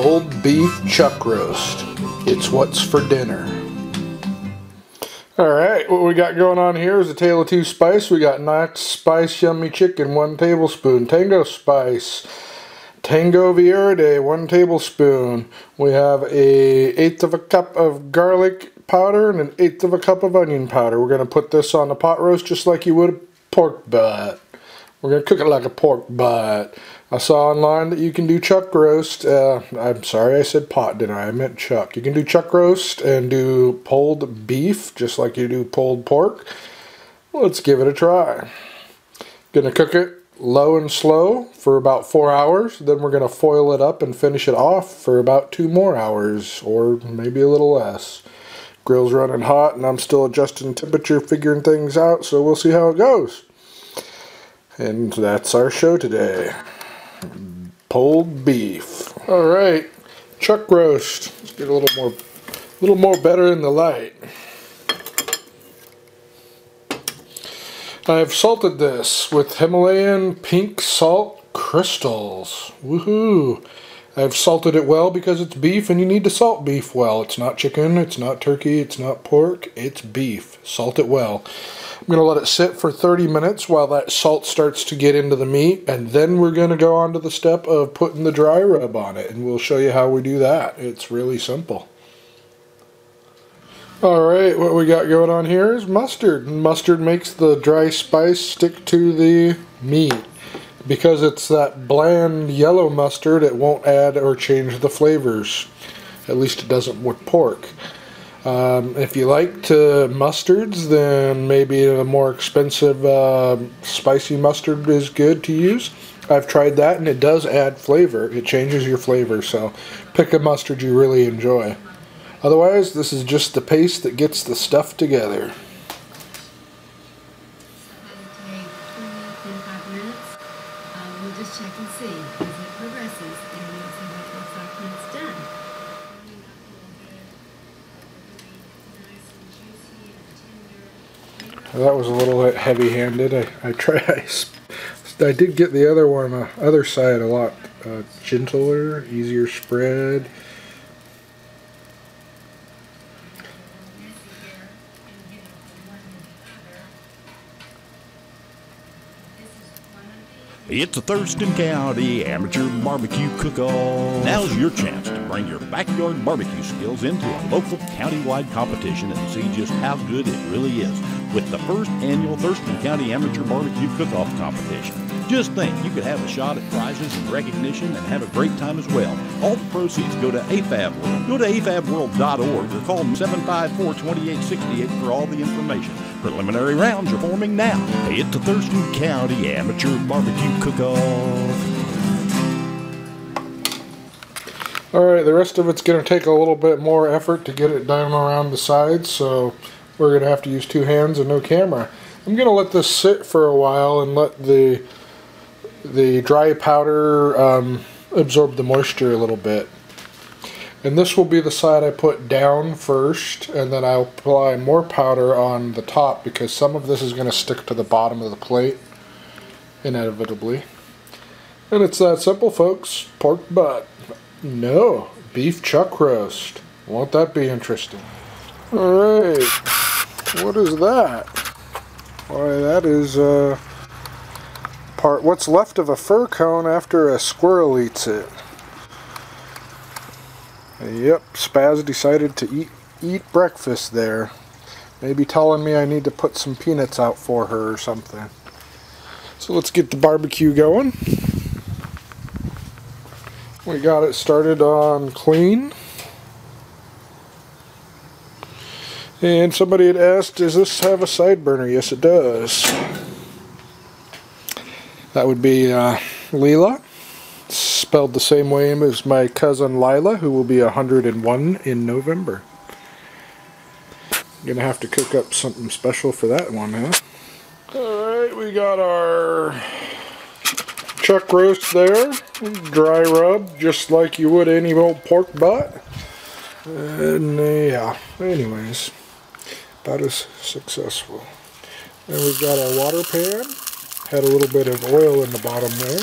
pulled beef chuck roast. It's what's for dinner. Alright, what we got going on here is a tale of two spice. We got Knox Spice Yummy Chicken, 1 tablespoon. Tango Spice, Tango Verde, 1 tablespoon. We have a 1/8 of a cup of garlic powder and an 1/8 of a cup of onion powder. We're going to put this on the pot roast just like you would a pork butt. We're going to cook it like a pork butt. I saw online that you can do chuck roast. I'm sorry I said pot, didn't I? I meant chuck. You can do chuck roast and do pulled beef just like you do pulled pork. Let's give it a try. Gonna cook it low and slow for about 4 hours. Then we're gonna foil it up and finish it off for about 2 more hours, or maybe a little less. Grill's running hot and I'm still adjusting temperature, figuring things out, so we'll see how it goes. And that's our show today. Pulled beef. Alright, chuck roast. Let's get a little more better in the light. I've salted this with Himalayan pink salt crystals. Woohoo! I've salted it well because it's beef and you need to salt beef well. It's not chicken, it's not turkey, it's not pork, it's beef. Salt it well. I'm going to let it sit for 30 minutes while that salt starts to get into the meat, and then we're going to go on to the step of putting the dry rub on it, and we'll show you how we do that. It's really simple. Alright, what we got going on here is mustard. Mustard makes the dry spice stick to the meat. Because it's that bland yellow mustard, it won't add or change the flavors. At least it doesn't with pork. If you like mustards, then maybe a more expensive spicy mustard is good to use. I've tried that and it does add flavor. It changes your flavor, so pick a mustard you really enjoy. Otherwise, this is just the paste that gets the stuff together. We'll just check and see as it progresses, and we'll see what it looks like when it's done. That was a little bit heavy-handed. I did get the other one, other side a lot gentler, easier spread. It's a Thurston County Amateur Barbecue Cook-Off. Now's your chance to bring your backyard barbecue skills into a local county-wide competition and see just how good it really is with the first annual Thurston County Amateur Barbecue Cook-Off competition. Just think, you could have a shot at prizes and recognition and have a great time as well. All the proceeds go to AFAB World. Go to afabworld.org or call 754-2868 for all the information. Preliminary rounds are forming now. It's the Thurston County Amateur Barbecue Cook-Off. Alright, the rest of it's going to take a little bit more effort to get it done around the sides, so we're going to have to use 2 hands and no camera. I'm going to let this sit for a while and let the dry powder absorb the moisture a little bit. And this will be the side I put down first, and then I'll apply more powder on the top because some of this is going to stick to the bottom of the plate, inevitably. And it's that simple, folks. Pork butt. No, beef chuck roast. Won't that be interesting? Alright, what is that? Why, that is what's left of a fir cone after a squirrel eats it. Yep, Spaz decided to eat breakfast there. Maybe telling me I need to put some peanuts out for her or something. So let's get the barbecue going. We got it started on clean. And somebody had asked, does this have a side burner? Yes, it does. That would be Leela. Spelled the same way as my cousin Lila, who will be 101 in November. Gonna have to cook up something special for that one, huh? Alright, we got our chuck roast there. Dry rub, just like you would any old pork butt. And yeah, anyways, about as successful. And we've got our water pan. Had a little bit of oil in the bottom there.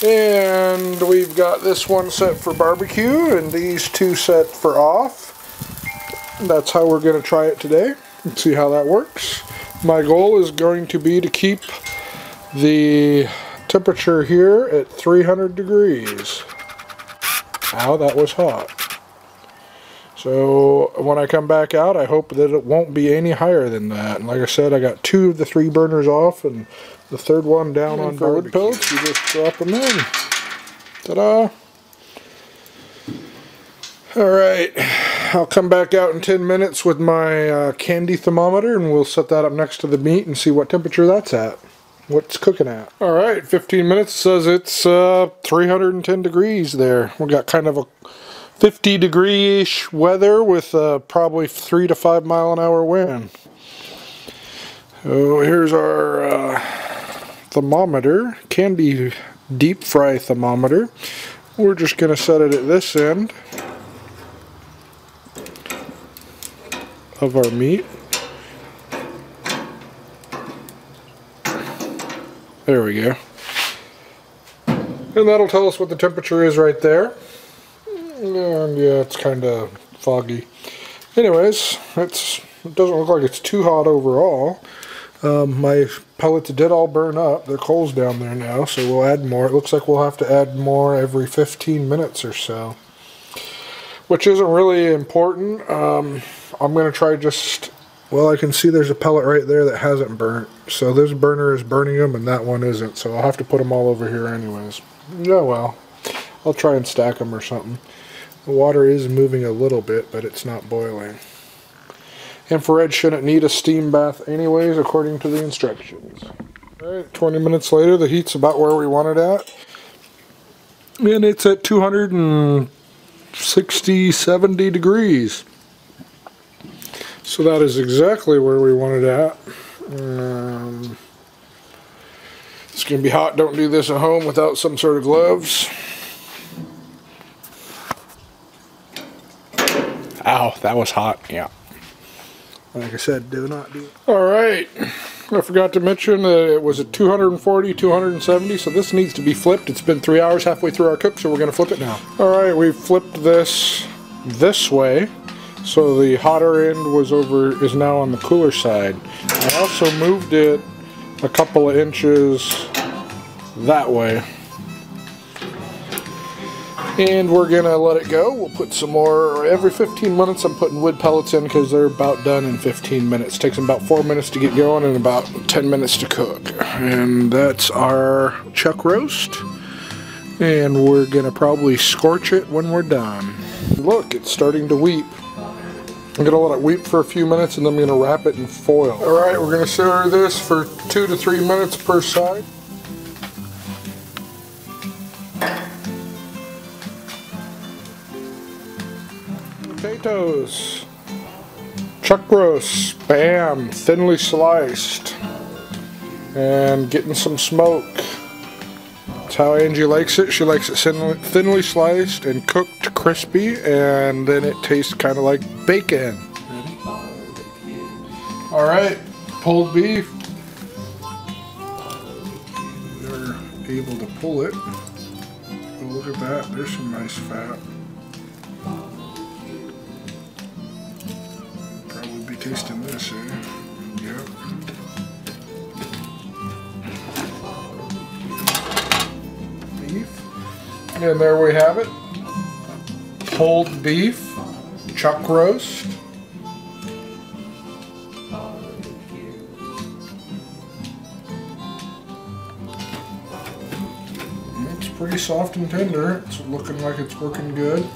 And we've got this one set for barbecue and these two set for off. That's how we're going to try it today and see how that works. My goal is going to be to keep the temperature here at 300 degrees. Ow, that was hot. So when I come back out, I hope that it won't be any higher than that. And like I said, I got 2 of the 3 burners off and the third one down on wood pellets. You just drop them in. Ta-da! Alright, I'll come back out in 10 minutes with my candy thermometer and we'll set that up next to the meat and see what temperature that's at. What's cooking at. Alright, 15 minutes says it's 310 degrees there. We got kind of a 50 degree-ish weather with probably 3 to 5 mile an hour wind. So here's our thermometer, candy deep fry thermometer. We're just going to set it at this end of our meat. There we go. And that'll tell us what the temperature is right there. And yeah, it's kind of foggy. Anyways, it doesn't look like it's too hot overall. My pellets did all burn up. They're coals down there now, so we'll add more. It looks like we'll have to add more every 15 minutes or so, which isn't really important. I'm going to try just, well, I can see there's a pellet right there that hasn't burnt. So this burner is burning them and that one isn't. So I'll have to put them all over here anyways. Yeah, well, I'll try and stack them or something. The water is moving a little bit, but it's not boiling. Infrared shouldn't need a steam bath anyways, according to the instructions. Alright, 20 minutes later, the heat's about where we want it at. And it's at 260, 70 degrees. So that is exactly where we want it at. It's going to be hot. Don't do this at home without some sort of gloves. Ow, that was hot. Yeah. Like I said, do not do it. Alright. I forgot to mention that it was at 240, 270, so this needs to be flipped. It's been 3 hours halfway through our cook, so we're going to flip it now. Alright, we've flipped this way. So the hotter end is now on the cooler side. I also moved it a couple of inches that way. And we're going to let it go. We'll put some more. Every 15 minutes I'm putting wood pellets in because they're about done in 15 minutes. It takes them about 4 minutes to get going and about 10 minutes to cook. And that's our chuck roast. And we're going to probably scorch it when we're done. Look, it's starting to weep. I'm going to let it weep for a few minutes and then I'm going to wrap it in foil. Alright, we're going to stir this for 2 to 3 minutes per side. Potatoes. Chuck roast. Bam. Thinly sliced. And getting some smoke. That's how Angie likes it. She likes it thinly sliced and cooked crispy, and then it tastes kind of like bacon. Alright, pulled beef. They're able to pull it. Oh, look at that. There's some nice fat. Probably be tasting this, eh? Yep. And there we have it. Pulled beef, chuck roast. It's pretty soft and tender. It's looking like it's working good.